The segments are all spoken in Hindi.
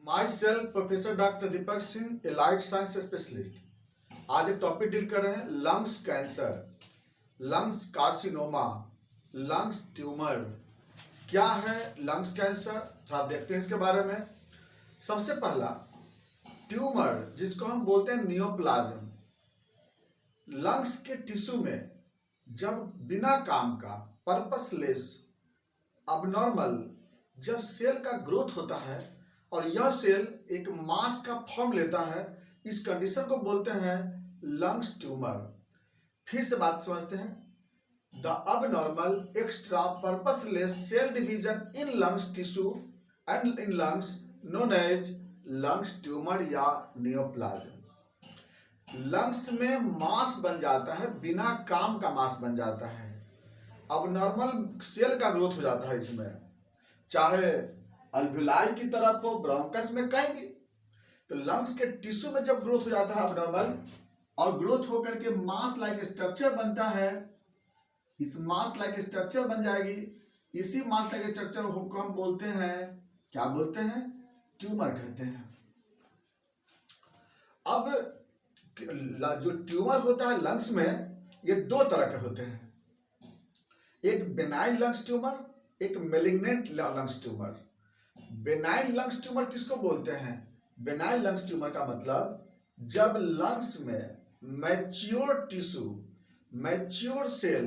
My self professor doctor Deepak Singh, allied science specialist. आज एक टॉपिक डील कर रहे हैं lungs cancer, lungs carcinoma, lungs tumour. क्या है लंग्स कैंसर, थोड़ा देखते हैं इसके बारे में। सबसे पहला ट्यूमर, जिसको हम बोलते हैं नियोप्लाज्म। लंग्स के टिश्यू में जब बिना काम का, पर्पसलेस, अबनॉर्मल जब सेल का ग्रोथ होता है और यह सेल एक मास का फॉर्म लेता है, इस कंडीशन को बोलते हैं लंग्स ट्यूमर। फिर से बात समझते हैं। The abnormal extra purposeless cell division in lungs tissue and in lungs known as lungs tumour या नियोप्लाज्म। लंग्स में मास बन जाता है, बिना काम का मास बन जाता है, अबनॉर्मल सेल का ग्रोथ हो जाता है इसमें, चाहे अल्विलाई की तरफ हो, ब्रोंकस में, कहीं भी। तो लंग्स के टिश्यू में जब ग्रोथ हो जाता है अबनॉर्मल, और ग्रोथ होकर के मास लाइक स्ट्रक्चर बनता है, इस मास लाइक स्ट्रक्चर बन जाएगी। इसी मास लाइक स्ट्रक्चर को हम बोलते हैं, क्या बोलते हैं? ट्यूमर कहते हैं। अब जो ट्यूमर होता है लंग्स में, ये दो तरह के होते हैं, एक बेनाइन लंग्स ट्यूमर, एक malignant lungs tumour. Benign lungs tumour किसको बोलते हैं? बेनाइन लंग्स ट्यूमर का मतलब जब लंग्स में मैच्योर टिश्यू, मैच्योर सेल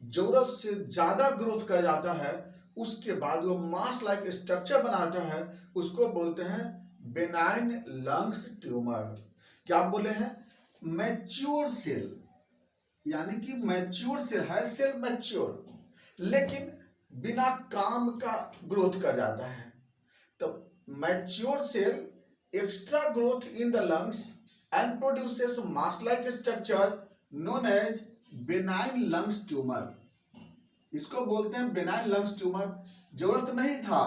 जरूरत से ज्यादा ग्रोथ कर जाता है, उसके बाद वो मास लाइक स्ट्रक्चर बनाता है, उसको बोलते हैं बेनाइन लंग्स ट्यूमर। क्या बोले हैं? मैच्योर सेल, यानी कि मैच्योर सेल है, सेल मैच्योर, लेकिन बिना काम का ग्रोथ कर जाता है। तो mature cell extra growth in the lungs and produces mass like structure known as benign lungs tumour. इसको बोलते हैं बेनाइन लंग्स ट्यूमर। जरूरत नहीं था,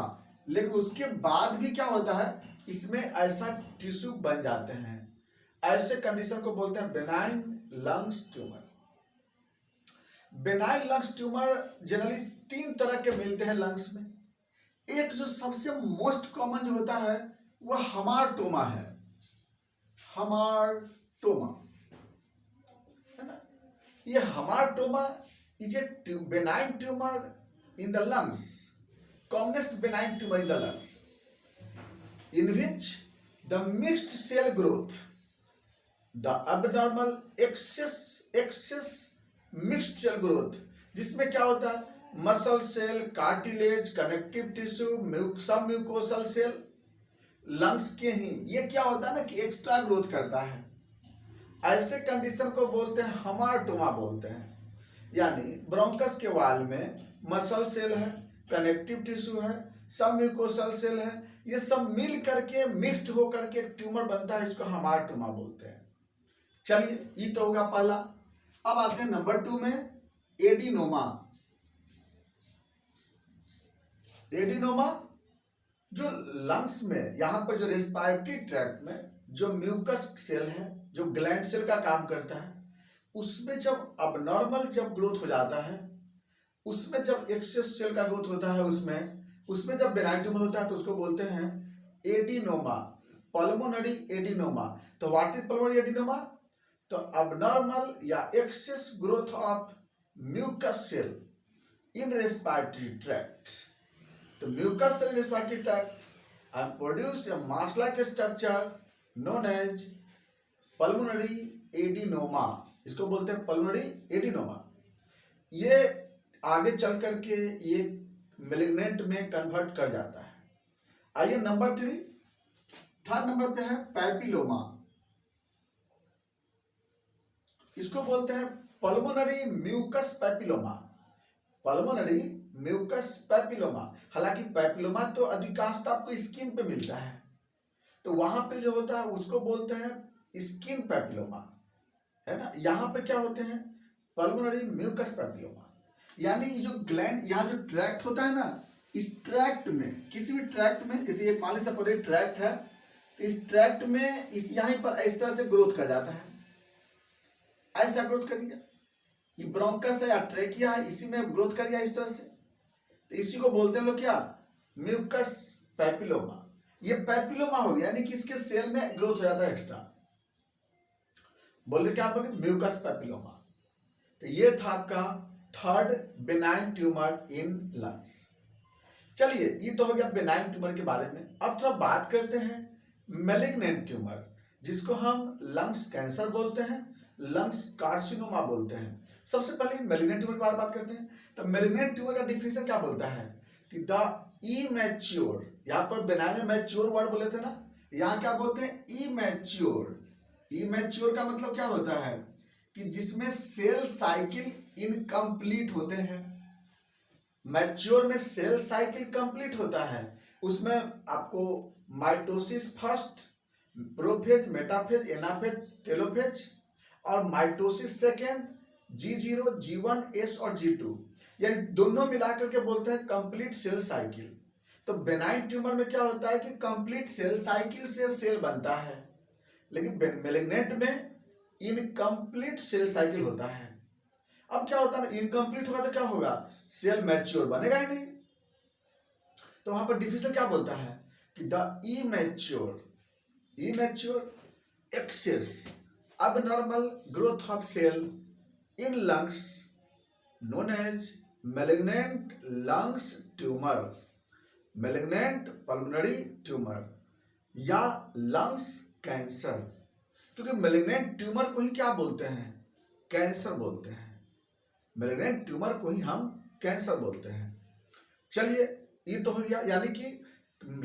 लेकिन उसके बाद भी क्या होता है, इसमें ऐसा टिश्यू बन जाते हैं। ऐसे कंडीशन को बोलते हैं benign lungs tumour. Benign lungs tumour generally तीन तरह के मिलते हैं लंग्स में। एक जो सबसे मोस्ट कॉमन जो होता है वह हमारटोमा है, हमारटोमा, है ना। ये hamartoma is a benign tumour in the lungs, commonest benign tumour in the lungs, in which the mixed cell growth, the abnormal excess mixed cell growth, जिसमें क्या होता है, muscle cell, cartilage, connective tissue, सब म्यूकोसल सेल लंग्स के ही, ये क्या होता है ना कि एक्स्ट्रा ग्रोथ करता है। ऐसे कंडीशन को बोलते हैं हमारटोमा बोलते हैं। यानी ब्रोंकस के वाल में मसल सेल है, कनेक्टिव टिश्यू है, सब म्यूकोसल सेल है, ये सब मिल करके मिक्स्ड होकर के एक ट्यूमर बनता है, इसको हमारटोमा बोलते हैं। चलिए, ये तो होगा पहला। अब आते हैं नंबर 2 में, एडिनोमा। एडिनोमा जो लंग्स में, यहां पर जो रेस्पिरेटरी ट्रैक्ट में जो म्यूकस सेल है, जो ग्लैंड सेल का काम करता है, उसमें जब अबनॉर्मल जब ग्रोथ हो जाता है, उसमें जब एक्सेस सेल का ग्रोथ होता है, उसमें जब बेनाइन ट्यूमर होता है, तो उसको बोलते हैं एडिनोमा, पल्मोनरी एडिनोमा। तो व्हाट इज पल्मोनरी एडिनोमा? तो अबनॉर्मल या excess growth of mucus cell in respiratory tract. तो mucus cell respiratory tract and produce a mass-like structure known as pulmonary adenoma। इसको बोलते हैं pulmonary adenoma। ये आगे चल करके ये मेलिग्नेंट में कन्वर्ट कर जाता है। आइए नंबर 3, थर्ड नंबर पे है पैपिलोमा। इसको बोलते हैं pulmonary mucous papilloma, pulmonary mucous papilloma. हालांकि पैपिलोमा तो अधिकांशतः आपको स्किन पे मिलता है, तो वहां पे जो होता है उसको बोलते हैं स्किन पैपिलोमा, है ना। यहाँ पे क्या होते हैं? Pulmonary mucous papilloma. यानी जो ग्लैंड, यहाँ जो ट्रैक्ट होता है ना, इस ट्रैक्ट में, किसी भी ट्रैक्ट में, जैसे मान लीजिए सपोज ट्रैक्ट है, तो इस ट्रैक्ट में इस यहीं पर इस तरह से ग्रोथ कर जाता है, ऐसा ग्रोथ कर दिया। ये ब्रोंकस है या ट्रेकिया है, इसी में ग्रोथ कर दिया इस तरह से, तो इसी को बोलते हैं लोग क्या? Mucus papilloma. ये पैपिलोमा हो गया, यानी कि इसके सेल में ग्रोथ हो जाता है एक्स्ट्रा, बोल रहे क्या आप म्यूकस पैपिलोमा। तो ये था आपका third benign tumour in lungs. चलिए ये तो हो गया बेनाइन ट्यूमर के बारे में। अब थोड़ा बात करते हैं मैलिग्नेंट ट्यूमर, जिसको हम लंग्स कैंसर बोलते हैं, लंग्स कार्सिनोमा बोलते हैं। सबसे पहले मैलिग्नेंट ट्यूमर के बारे में बात करते हैं। तो मैलिग्नेंट ट्यूमर का डिफिनेशन क्या बोलता है कि द इमैच्योर, यहाँ पर बेनाइन में मैच्योर वर्ड बोले थे ना, यहाँ क्या बोलते हैं इमैच्योर। इमैच्योर का मतलब क्या होता है कि जिसमें सेल साइकिल इनकम्प्लीट होते हैं। मैच्योर में सेल साइकिल कंप्लीट होता है, उसमें आपको mitosis first, prophase, metaphase, anaphase, telophase और mitosis second, G0, G1, S और G2, यानी दोनों मिलाकर के बोलते हैं कंप्लीट सेल साइकिल। तो बेनाइन ट्यूमर में क्या होता है कि कंप्लीट सेल साइकिल से सेल बनता है, लेकिन मैलिग्नेंट में इनकम्प्लीट सेल साइकिल होता है। अब क्या होता है ना, इनकम्प्लीट होगा तो क्या होगा, सेल मैच्योर बनेगा ही नहीं। तो वहां पर डिफिनेशन क्या बोलता है कि the immature excess abnormal growth of cell in lungs known as malignant lungs tumor, malignant pulmonary tumor या लंग्स कैंसर। क्योंकि मैलिग्नेंट ट्यूमर को ही क्या बोलते हैं, कैंसर बोलते हैं। मैलिग्नेंट ट्यूमर को ही हम कैंसर बोलते हैं। चलिए ये तो हो गया, यानी कि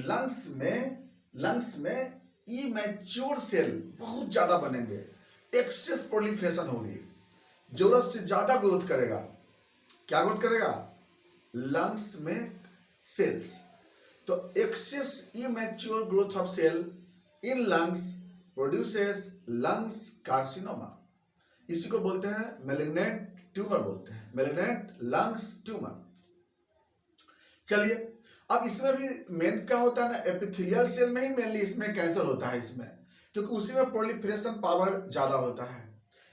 लंग्स में इमैच्योर सेल बहुत ज्यादा बनेंगे, एक्सेस प्रोलिफरेशन होगी, जरूरत से ज्यादा ग्रोथ करेगा। क्या ग्रोथ करेगा, लंग्स में सेल्स। तो excess immature growth of cell in lungs produces lungs carcinoma. इसी को बोलते हैं मैलिग्नेंट ट्यूमर, बोलते हैं मैलिग्नेंट लंग्स ट्यूमर। चलिए अब इसमें भी मेन क्या होता है ना, एपिथेलियल सेल में ही मेनली इसमें कैंसर होता है इसमें, क्योंकि उसी में प्रोलिफरेशन पावर ज्यादा होता है,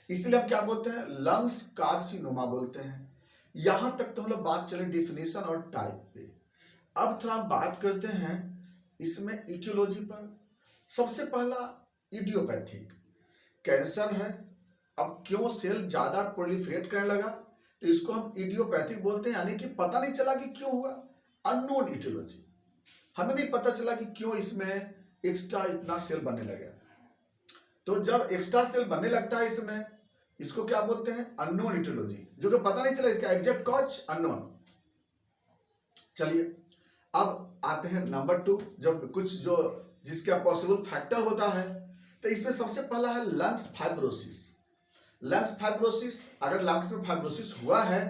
इसलिए हम क्या बोलते हैं, लंग्स कार्सिनोमा बोलते हैं। यहां तक तो हम लोग बात चले डिफिनेशन और टाइप पे। अब थोड़ा हम बात करते हैं इसमें इटियोलॉजी पर। सबसे पहला इडियोपैथिक कैंसर है। अब क्यों सेल ज्यादा प्रोलिफरेट करने लगा, तो इसको हम इडियोपैथिक बोलते हैं, यानी कि पता नहीं चला कि क्यों हुआ, अननोन इटियोलॉजी। हमें नहीं पता चला कि क्यों इसमें एक्स्ट्रा इतना सेल बनने लगा। तो जब एक्स्ट्रा सेल बनने लगता है इसमें, इसको क्या बोलते हैं, अननोन इटियोलॉजी, जो कि पता नहीं चला, इसका एग्जैक्ट कॉज अननोन। चलिए अब आते हैं नंबर 2, जब कुछ जो जिसका पॉसिबल फैक्टर होता है। तो इसमें सबसे पहला है लंग्स फाइब्रोसिस। लंग्स फाइब्रोसिस, अगर लंग्स में फाइब्रोसिस हुआ है,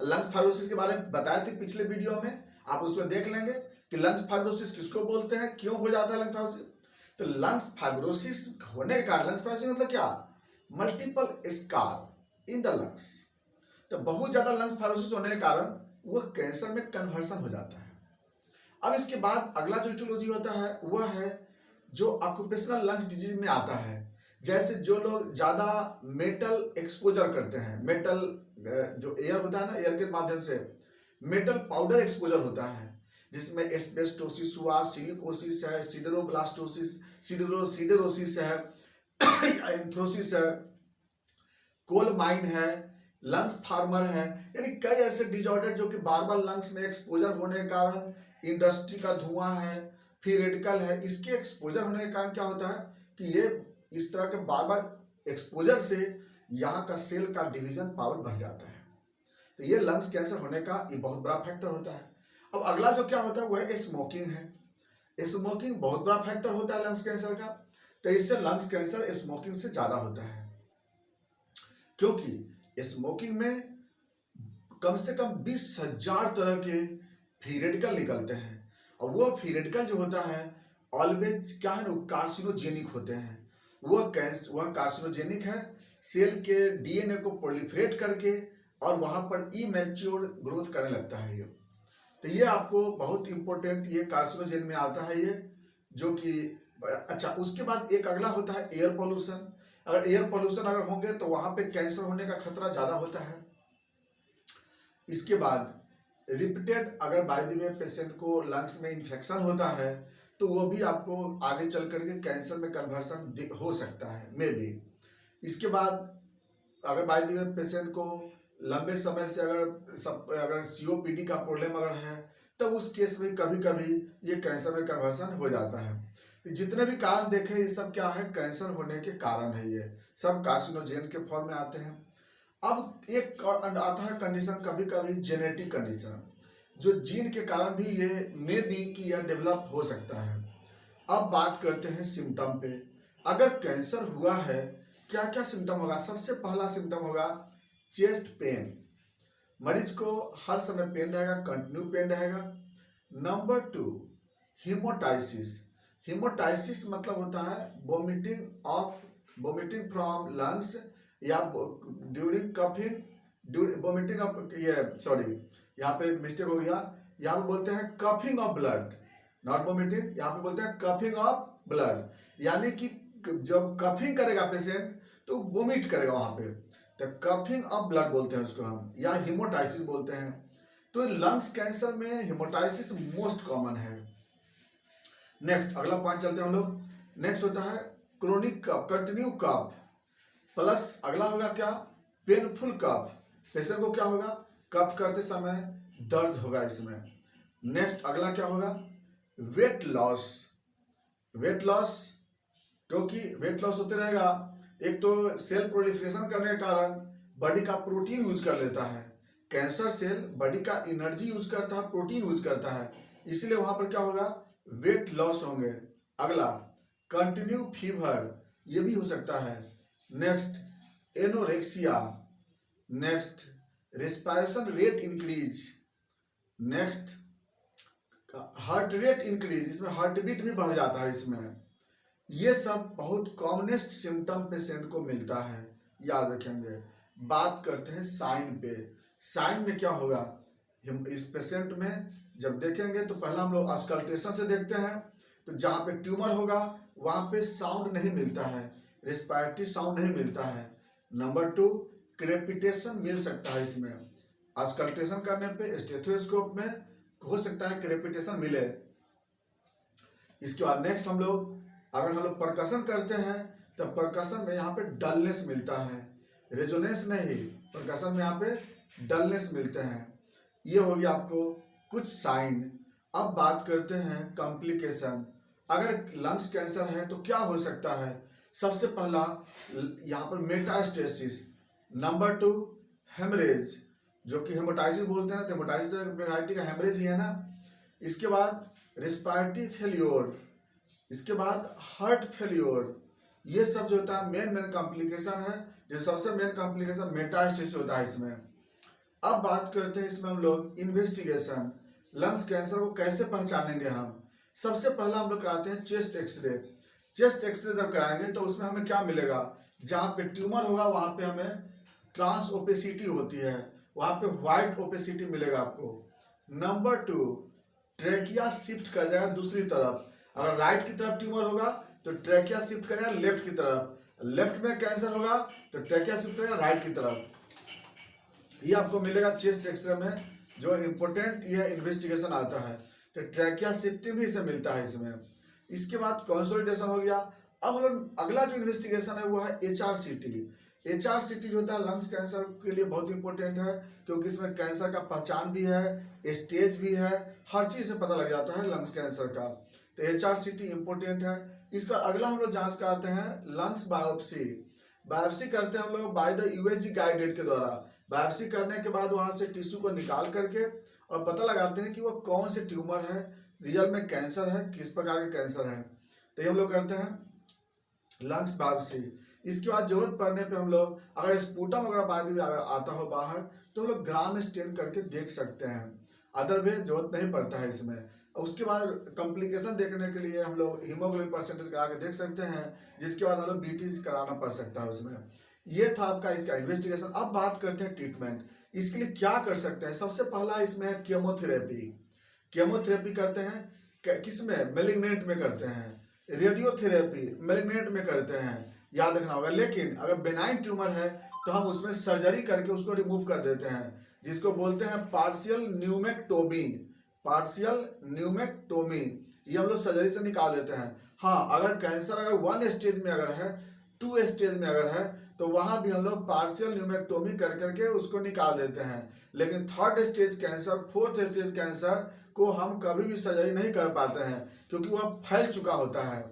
लंग्स फाइब्रोसिस के बारे में बताए थे पिछले वीडियो में, आप उसमें देख लेंगे कि लंग्स फाइब्रोसिस किसको बोलते हैं, क्यों हो जाता है लंग्स फाइब्रोसिस। तो लंग्स फाइब्रोसिस होने के कारण, लंग्स फाइब्रोसिस मतलब क्या, multiple scar in the lungs. तो बहुत ज्यादा लंग्स फाइब्रोसिस होने के कारण वह कैंसर में कन्वर्सन हो जाता है। अब इसके बाद अगला जो इटियोलॉजी होता है वह है जो ऑक्यूपेशनल लंग्स डिजीज में आता है। जैसे जो लोग ज्यादा मेटल एक्सपोजर करते हैं, मेटल जो एयर होता है ना, एयर के माध्यम से मेटल पाउडर एक्सपोजर होता है, जिसमें एस्बेस्टोसिस हुआ, सिलिकोसिस है, सिडरोब्लास्टोसिस, सिडरोसिस है, एंथ्रोसिस है, कोल माइन है, लंग्स फार्मर है, यानी कई ऐसे डिजॉर्डर जो कि बार बार लंग्स में एक्सपोजर होने के कारण, इंडस्ट्री का धुआं है, फ्री रेडिकल है, इसके एक्सपोजर होने के कारण क्या होता है कि ये इस तरह के बार बार एक्सपोजर से यहाँ का सेल का डिवीजन पावर बढ़ जाता है। तो ये लंग्स कैंसर होने का ये बहुत बड़ा फैक्टर होता है। अब अगला जो क्या होता है वह है स्मोकिंग है। स्मोकिंग बहुत बड़ा फैक्टर होता है लंग्स कैंसर का। तो इससे लंग्स कैंसर स्मोकिंग से ज्यादा होता है, क्योंकि स्मोकिंग में कम से कम 20,000 तरह के फ्री रेडिकल निकलते हैं, और वो फ्री रेडिकल जो होता है ऑलवेज क्या है ना, कार्सिनोजेनिक होते हैं। वह कार्सिनोजेनिक है, सेल के डीएनए को प्रोलिफरेट करके और वहां पर इमैच्योर ग्रोथ करने लगता है ये। तो ये आपको बहुत इंपॉर्टेंट, ये कार्सिनोजेन में आता है ये, जो कि अच्छा। उसके बाद एक अगला होता है एयर पोल्यूशन। अगर एयर पोल्यूशन अगर होंगे तो वहां पे कैंसर होने का खतरा ज्यादा होता है। इसके बाद रिपीटेड अगर बाय द वे पेशेंट को लंग्स में इन्फेक्शन होता है तो वो भी आपको आगे चल करके कैंसर में कन्वर्सन हो सकता है, मे बी। इसके बाद अगर बाय द वे पेशेंट को लंबे समय से अगर सीओपीडी का प्रॉब्लम अगर है, तब उस केस में कभी कभी ये कैंसर में कन्वर्सन हो जाता है। जितने भी कारण देखे ये सब क्या है, कैंसर होने के कारण है, ये सब कार्सिनोजेन के फॉर्म में आते हैं। अब एक आता है कंडीशन, कभी कभी जेनेटिक कंडीशन, जो जीन के कारण भी ये मे बी कि यह डेवलप हो सकता है। अब बात करते हैं सिम्टम पे। अगर कैंसर हुआ है, क्या क्या सिम्टम होगा? सबसे पहला सिम्टम होगा चेस्ट पेन। मरीज को हर समय पेन रहेगा, कंटिन्यू पेन रहेगा। नंबर 2, हीमोटाइसिस। हीमोटाइसिस मतलब होता है वोमिटिंग फ्रॉम लंग्स या ड्यूरिंग कफिंग, वोमिटिंग ऑफ, ये सॉरी यहाँ पे मिस्टेक हो गया, यहाँ पे बोलते हैं coughing of blood, not vomiting, यहाँ पे बोलते हैं कफिंग ऑफ ब्लड, यानी कि जब कफिंग करेगा पेशेंट तो वोमिट करेगा वहां पे, तो कफिंग ऑफ ब्लड बोलते हैं उसको हम, या हीमोटाइसिस बोलते हैं। तो लंग्स कैंसर में हीमोटाइसिस मोस्ट कॉमन है। नेक्स्ट अगला पॉइंट चलते हैं हम लोग। नेक्स्ट होता है क्रोनिक कफ, कंटिन्यू कफ, प्लस अगला होगा क्या, पेनफुल कफ। पेशेंट को क्या होगा, कफ करते समय दर्द होगा इसमें। नेक्स्ट अगला क्या होगा, वेट लॉस। वेट लॉस, क्योंकि वेट लॉस होते रहेगा, एक तो सेल प्रोलिफरेशन करने के कारण बॉडी का प्रोटीन यूज कर लेता है। कैंसर सेल बॉडी का एनर्जी यूज करता है, प्रोटीन यूज करता है, इसलिए वहां पर क्या होगा, वेट लॉस होंगे। अगला कंटिन्यू फीवर, ये भी हो सकता है। Next anorexia. Next respiration rate increase. Next heart rate increase, इसमें हार्ट बीट भी बढ़ जाता है इसमें। ये सब बहुत कॉमनेस्ट सिम्टम पेशेंट को मिलता है, याद रखेंगे। बात करते हैं साइन पे। साइन में क्या होगा, इस पेशेंट में जब देखेंगे तो पहला हम लोग अस्कल्टेशन से देखते हैं, तो जहाँ पे ट्यूमर होगा वहाँ पे साउंड नहीं मिलता है, रेस्पिरेटरी साउंड नहीं मिलता है। नंबर 2, क्रेपिटेशन मिल सकता है इसमें, अस्कल्टेशन करने पे स्टेथोस्कोप में हो सकता है क्रेपिटेशन मिले। इसके बाद नेक्स्ट अगर हम लोग परकशन करते हैं तो परकशन में यहाँ पे डलनेस मिलता है, रेजोनेंस नहीं, परकशन में यहाँ पे डलनेस मिलते हैं। ये हो गया आपको कुछ साइन। अब बात करते हैं कॉम्प्लिकेशन। अगर लंग्स कैंसर है तो क्या हो सकता है? सबसे पहला यहाँ पर मेटास्टेसिस। नंबर 2 हेमरेज, जो कि हेमोटाइसिस बोलते हैं ना, हेमोटाइसिस तो एक वैरायटी का हेमरेज ही है ना। इसके बाद रेस्पिरेटरी फेल्योर, इसके बाद हार्ट फेल्योर। ये सब जो होता है मेन कॉम्प्लिकेशन है, जो सबसे मेन कॉम्प्लिकेशन मेटास्टेसिस होता है इसमें। अब बात करते हैं इसमें हम लोग इन्वेस्टिगेशन, लंग्स कैंसर को कैसे पहचानेंगे हम। सबसे पहला हम लोग कराते हैं चेस्ट एक्सरे। चेस्ट एक्सरे जब कराएंगे तो उसमें हमें क्या मिलेगा, जहाँ पे ट्यूमर होगा वहाँ पे हमें ट्रांस ओपेसिटी होती है, वहाँ पे व्हाइट ओपेसिटी मिलेगा आपको। नंबर 2, ट्रेकिया शिफ्ट कर जाएगा दूसरी तरफ। अगर राइट की तरफ ट्यूमर होगा तो ट्रेकिया शिफ्ट करेगा लेफ्ट की तरफ, लेफ्ट में कैंसर होगा तो ट्रेकिया शिफ्ट करेगा राइट की तरफ। ये आपको मिलेगा चेस्ट एक्सरे में, जो इम्पोर्टेंट ये इन्वेस्टिगेशन आता है, तो ट्रेकिया शिफ्टिंग भी इसे मिलता है इसमें। इसके बाद कंसोलिडेशन हो गया। अब हम लोग अगला जो इन्वेस्टिगेशन है वो है HRCT। HRCT जो होता है लंग्स कैंसर के लिए बहुत इंपॉर्टेंट है, क्योंकि इसमें कैंसर का पहचान भी है, स्टेज भी है, हर चीज से पता लग जाता है लंग्स कैंसर का। तो HRCT इंपॉर्टेंट है। इसका अगला हम लोग जांच कराते हैं लंग्स बायोप्सी। बायोप्सी करते हैं हम लोग बाय द USG गाइडेड के द्वारा। बायोप्सी करने के बाद वहां से टिश्यू को निकाल करके और पता लगाते हैं कि वो कौन से ट्यूमर है, रियल में कैंसर है, किस प्रकार के कैंसर है। तो ये हम लोग करते हैं लंग्स बायोप्सी। इसके बाद जरूरत पड़ने पे हम लोग अगर स्पूटम वगैरह बाद में अगर आता हो बाहर तो हम लोग ग्राम स्टेन करके देख सकते हैं, अदर वे जरूरत नहीं पड़ता है इसमें। उसके बाद कॉम्प्लिकेशन देखने के लिए हम लोग हीमोग्लोबिन परसेंटेज करा के देख सकते हैं, जिसके बाद हम लोग BT कराना पड़ सकता है उसमें। ये था आपका इसका इन्वेस्टिगेशन। अब बात करते हैं ट्रीटमेंट। इसके लिए क्या कर सकते हैं? सबसे पहला इसमें है केमोथेरेपी। केमोथेरेपी करते हैं किसमें, मेलिग्नेंट में करते हैं। रेडियोथेरेपी मेलिग्नेंट में करते हैं, याद रखना होगा। लेकिन अगर बेनाइन ट्यूमर है तो हम उसमें सर्जरी करके उसको रिमूव कर देते हैं, जिसको बोलते हैं पार्शियल न्यूमेक्टोमी। पार्शियल न्यूमेक्टोमी ये हम लोग सर्जरी से निकाल देते हैं। हाँ, अगर कैंसर अगर 1 स्टेज में अगर है, 2 स्टेज में अगर है, तो वहां भी हम लोग पार्शियल न्यूमेक्टोमी कर करके उसको निकाल देते हैं। लेकिन 3rd stage cancer, 4th stage cancer को हम कभी भी सर्जरी नहीं कर पाते हैं, क्योंकि वह फैल चुका होता है।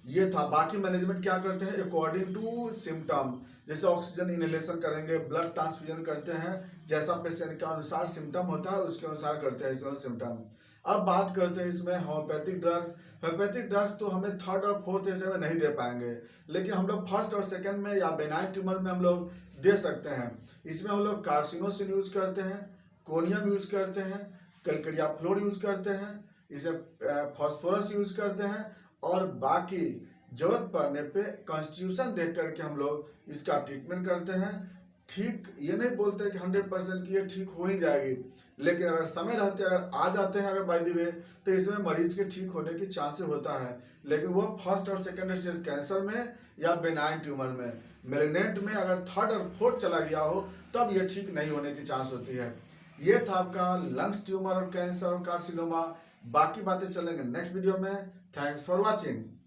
ये था। बाकी मैनेजमेंट क्या करते हैं, अकॉर्डिंग टू सिम्टम, जैसे ऑक्सीजन इनहेलेशन करेंगे, ब्लड ट्रांसफ्यूजन करते हैं, जैसा पेशेंट के अनुसार सिम्टम होता है उसके अनुसार करते हैं इसमें सिम्टम। अब बात करते हैं इसमें होम्योपैथिक ड्रग्स। होम्योपैथिक ड्रग्स तो हमें 3rd और 4th स्टेज में नहीं दे पाएंगे, लेकिन हम लोग 1st और 2nd में या बेनाइन ट्यूमर में हम लोग दे सकते हैं। इसमें हम लोग कार्सिनोसिन यूज करते हैं, कोनियम यूज करते हैं, कैलकेरिया फ्लोर यूज करते हैं, इसमें फॉस्फोरस यूज करते हैं, और बाकी जरूरत पड़ने पे कॉन्स्टिट्यूशन देख करके हम लोग इसका ट्रीटमेंट करते हैं। ठीक ये नहीं बोलते कि 100% की ये ठीक हो ही जाएगी, लेकिन अगर समय रहते अगर आ जाते हैं अगर बाय द वे, तो इसमें मरीज के ठीक होने की चांसेस होता है। लेकिन वो 1st और 2nd स्टेज कैंसर में या बेनाइन ट्यूमर में, मेलिग्नेंट में अगर 3rd और 4th चला गया हो तब ये ठीक नहीं होने की चांस होती है। ये था आपका लंग्स ट्यूमर और कैंसर और कार्सिनोमा। बाकी बातें चलेंगे नेक्स्ट वीडियो में। Thanks for watching.